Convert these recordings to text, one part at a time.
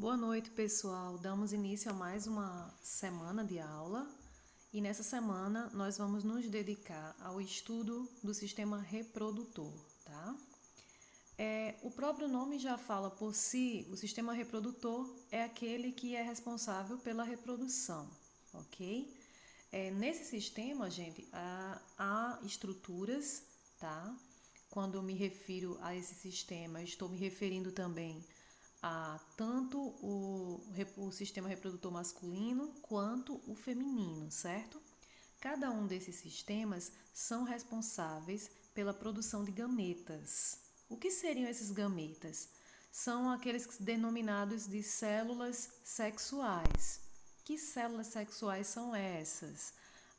Boa noite, pessoal. Damos início a mais uma semana de aula e nessa semana nós vamos nos dedicar ao estudo do sistema reprodutor, tá? O próprio nome já fala por si, o sistema reprodutor é aquele que é responsável pela reprodução, ok? Nesse sistema, gente, há estruturas, tá? Quando eu me refiro a esse sistema, estou me referindo também a tanto o sistema reprodutor masculino quanto o feminino, certo? Cada um desses sistemas são responsáveis pela produção de gametas. O que seriam esses gametas? São aqueles denominados de células sexuais. Que células sexuais são essas?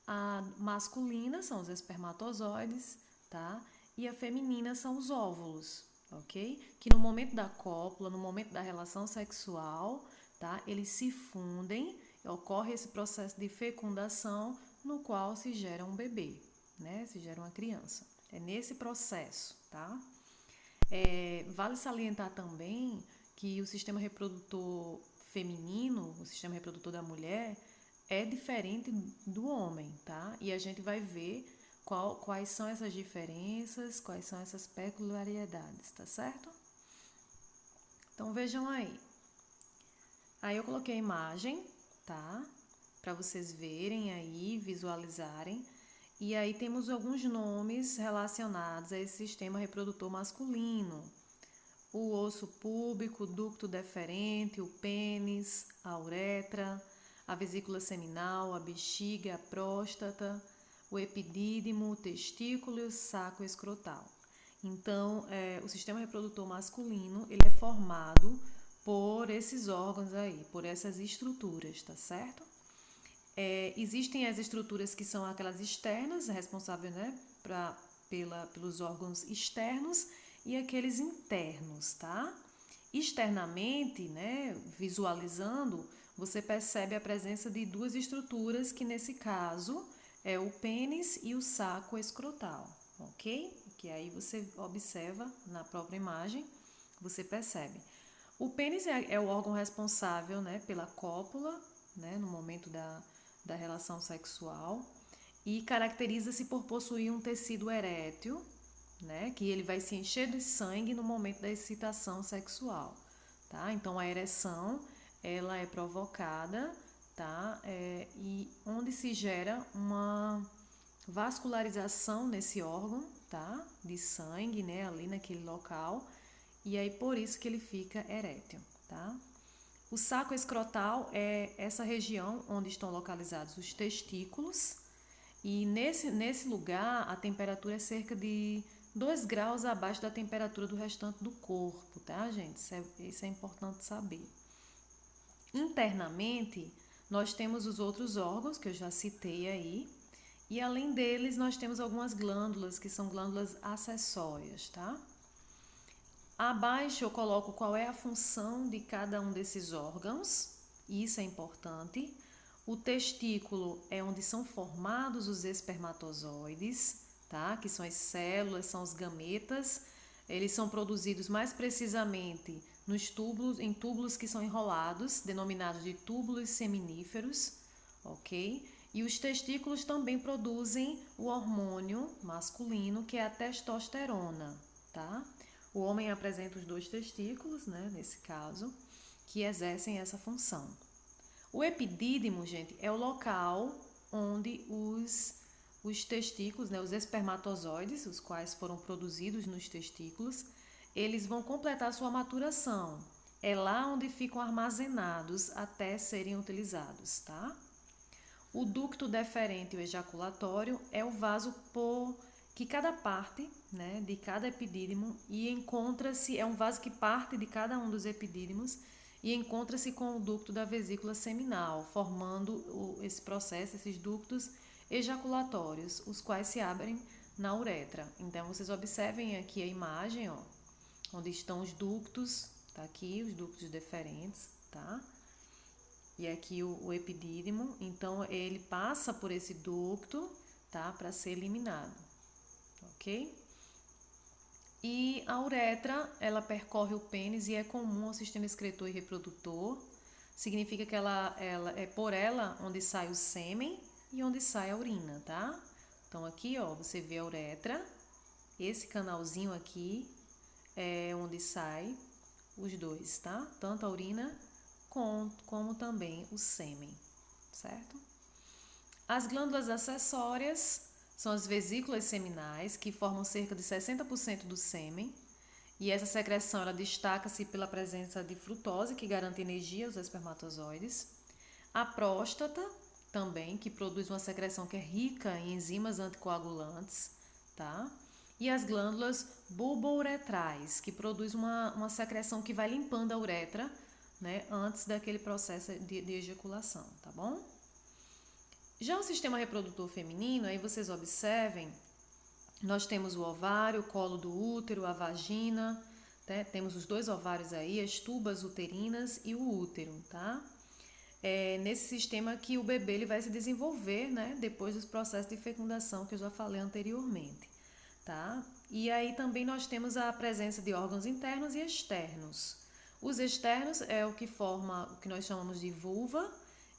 A masculina são os espermatozoides, tá? E a feminina são os óvulos, ok? Que no momento da cópula, no momento da relação sexual, tá? Eles se fundem, ocorre esse processo de fecundação no qual se gera um bebê, né? Se gera uma criança. É nesse processo, tá? Vale salientar também que o sistema reprodutor feminino, o sistema reprodutor da mulher, é diferente do homem, tá? E a gente vai ver quais são essas diferenças, quais são essas peculiaridades, tá certo? Então vejam aí. Aí eu coloquei a imagem, tá? Para vocês verem aí, visualizarem. E aí temos alguns nomes relacionados a esse sistema reprodutor masculino. O osso púbico, o ducto deferente, o pênis, a uretra, a vesícula seminal, a bexiga, a próstata, o epidídimo, o testículo e o saco escrotal. Então, o sistema reprodutor masculino, ele é formado por esses órgãos aí, por essas estruturas, tá certo? Existem as estruturas que são aquelas externas, responsáveis, né, pelos órgãos externos, e aqueles internos, tá? Externamente, né, visualizando, você percebe a presença de duas estruturas, que nesse caso é o pênis e o saco escrotal, ok? Que aí você observa na própria imagem, você percebe. O pênis é o órgão responsável, né, pela cópula, né, no momento da relação sexual, e caracteriza-se por possuir um tecido erétil, né, que ele vai se encher de sangue no momento da excitação sexual, tá? Então a ereção ela é provocada, tá? E onde se gera uma vascularização nesse órgão, tá? De sangue, né, ali naquele local, e aí por isso que ele fica erétil, tá? O saco escrotal é essa região onde estão localizados os testículos, e nesse lugar a temperatura é cerca de 2 graus abaixo da temperatura do restante do corpo, tá, gente? Isso é importante saber. Internamente, nós temos os outros órgãos que eu já citei aí, e além deles nós temos algumas glândulas que são glândulas acessórias, tá? Abaixo eu coloco qual é a função de cada um desses órgãos, isso é importante. O testículo é onde são formados os espermatozoides, tá? Que são as células, são os gametas. Eles são produzidos mais precisamente em túbulos que são enrolados, denominados de túbulos seminíferos, ok? E os testículos também produzem o hormônio masculino, que é a testosterona, tá? O homem apresenta os dois testículos, né, nesse caso, que exercem essa função. O epidídimo, gente, é o local onde os testículos, né, os espermatozoides, os quais foram produzidos nos testículos, eles vão completar sua maturação. É lá onde ficam armazenados até serem utilizados, tá? O ducto deferente ou ejaculatório é o vaso por que cada parte, né, de cada epidídimo, e encontra-se, é um vaso que parte de cada um dos epidídimos e encontra-se com o ducto da vesícula seminal, formando esse processo, esses ductos ejaculatórios, os quais se abrem na uretra. Então vocês observem aqui a imagem, ó, onde estão os ductos, tá aqui os ductos deferentes, tá? E aqui o epidídimo, então ele passa por esse ducto, tá, para ser eliminado, ok? E a uretra, ela percorre o pênis e é comum ao sistema excretor e reprodutor. Significa que ela é por ela onde sai o sêmen e onde sai a urina, tá? Então aqui, ó, você vê a uretra, esse canalzinho aqui é onde sai os dois, tá? Tanto a urina como também o sêmen, certo? As glândulas acessórias são as vesículas seminais, que formam cerca de 60% do sêmen. E essa secreção ela destaca-se pela presença de frutose, que garante energia aos espermatozoides. A próstata também, que produz uma secreção que é rica em enzimas anticoagulantes, tá? E as glândulas bulbouretrais, que produz uma secreção que vai limpando a uretra, né, antes daquele processo de ejaculação, tá bom? Já o sistema reprodutor feminino, aí vocês observem, nós temos o ovário, o colo do útero, a vagina, né? Temos os dois ovários aí, as tubas uterinas e o útero, tá? É nesse sistema que o bebê ele vai se desenvolver, né? Depois dos processos de fecundação que eu já falei anteriormente, tá? E aí também nós temos a presença de órgãos internos e externos. Os externos é o que forma o que nós chamamos de vulva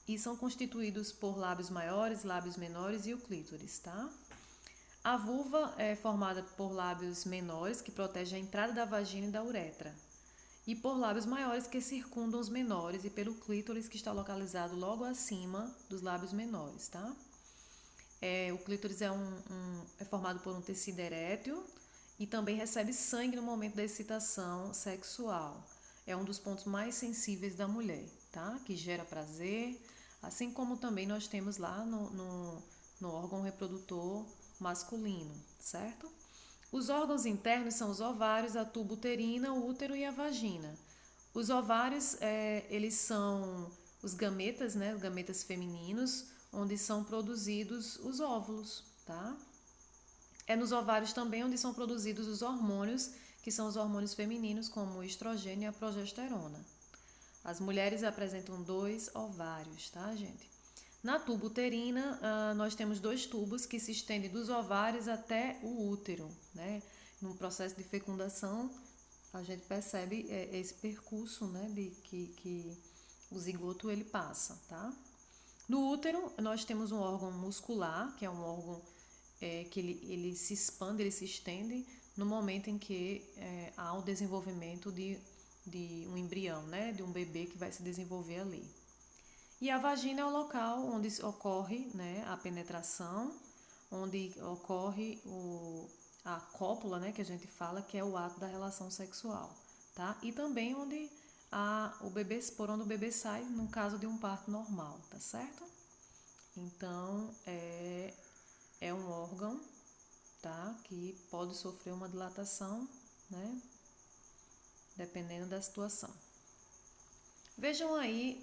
e são constituídos por lábios maiores, lábios menores e o clítoris, tá? A vulva é formada por lábios menores que protegem a entrada da vagina e da uretra e por lábios maiores que circundam os menores e pelo clítoris que está localizado logo acima dos lábios menores, tá? O clítoris é formado por um tecido erétil e também recebe sangue no momento da excitação sexual. É um dos pontos mais sensíveis da mulher, tá? Que gera prazer, assim como também nós temos lá no órgão reprodutor masculino, certo? Os órgãos internos são os ovários, a tuba uterina, o útero e a vagina. Os ovários, eles são os gametas, né? Os gametas femininos, onde são produzidos os óvulos, tá? É nos ovários também onde são produzidos os hormônios, que são os hormônios femininos, como o estrogênio e a progesterona. As mulheres apresentam 2 ovários, tá, gente? Na tuba uterina, nós temos 2 tubos que se estendem dos ovários até o útero, né? No processo de fecundação, a gente percebe esse percurso, né, de que o zigoto ele passa, tá? No útero, nós temos um órgão muscular, que é um órgão que ele se expande, ele se estende no momento em que há o desenvolvimento de um embrião, né, de um bebê que vai se desenvolver ali. E a vagina é o local onde ocorre, né, a penetração, onde ocorre a cópula, né, que a gente fala, que é o ato da relação sexual, tá? E também onde por onde o bebê sai, no caso de um parto normal, tá certo? Então, é um órgão, tá, que pode sofrer uma dilatação, né, dependendo da situação. Vejam aí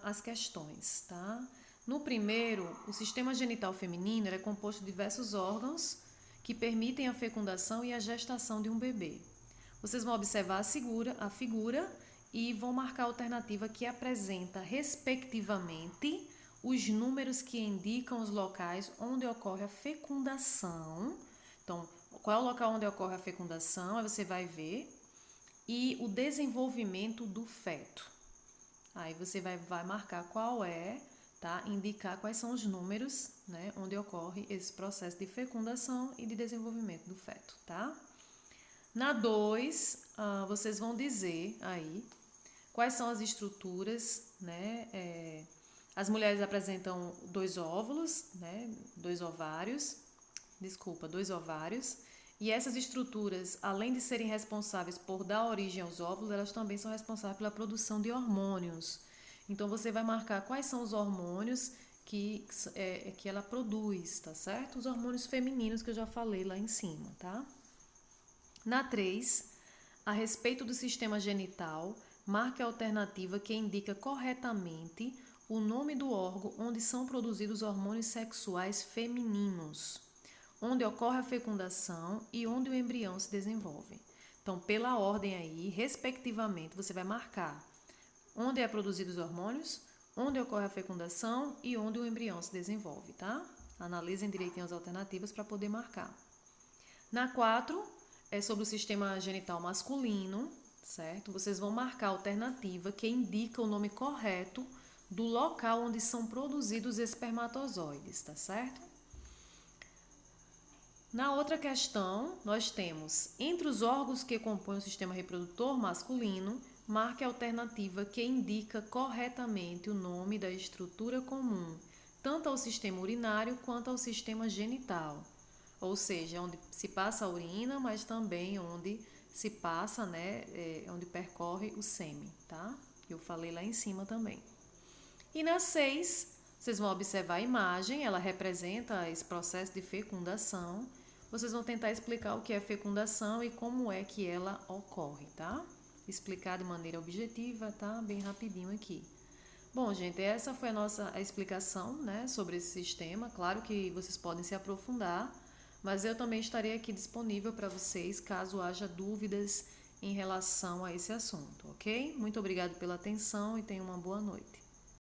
as questões, tá? No primeiro, o sistema genital feminino é composto de diversos órgãos que permitem a fecundação e a gestação de um bebê. Vocês vão observar a figura e vão marcar a alternativa que apresenta, respectivamente, os números que indicam os locais onde ocorre a fecundação. Então, qual é o local onde ocorre a fecundação? Aí você vai ver. E o desenvolvimento do feto. Aí você vai marcar qual é, tá? Indicar quais são os números, né? Onde ocorre esse processo de fecundação e de desenvolvimento do feto, tá? Na 2, vocês vão dizer aí quais são as estruturas, né? As mulheres apresentam 2 óvulos, né? 2 ovários. E essas estruturas, além de serem responsáveis por dar origem aos óvulos, elas também são responsáveis pela produção de hormônios. Então, você vai marcar quais são os hormônios que ela produz, tá certo? Os hormônios femininos que eu já falei lá em cima, tá? Na 3, a respeito do sistema genital, marque a alternativa que indica corretamente o nome do órgão onde são produzidos hormônios sexuais femininos, onde ocorre a fecundação e onde o embrião se desenvolve. Então, pela ordem aí, respectivamente, você vai marcar onde é produzidos os hormônios, onde ocorre a fecundação e onde o embrião se desenvolve, tá? Analisem direitinho as alternativas para poder marcar. Na 4, é sobre o sistema genital masculino, certo? Vocês vão marcar a alternativa que indica o nome correto do local onde são produzidos espermatozoides, tá certo? Na outra questão, nós temos, entre os órgãos que compõem o sistema reprodutor masculino, marque a alternativa que indica corretamente o nome da estrutura comum, tanto ao sistema urinário quanto ao sistema genital. Ou seja, onde se passa a urina, mas também onde se passa, onde percorre o sêmen, tá? Eu falei lá em cima também. E na 6, vocês vão observar a imagem, ela representa esse processo de fecundação. Vocês vão tentar explicar o que é fecundação e como é que ela ocorre, tá? Explicar de maneira objetiva, tá? Bem rapidinho aqui. Bom, gente, essa foi a explicação, sobre esse sistema. Claro que vocês podem se aprofundar, mas eu também estarei aqui disponível para vocês caso haja dúvidas em relação a esse assunto, ok? Muito obrigado pela atenção e tenham uma boa noite.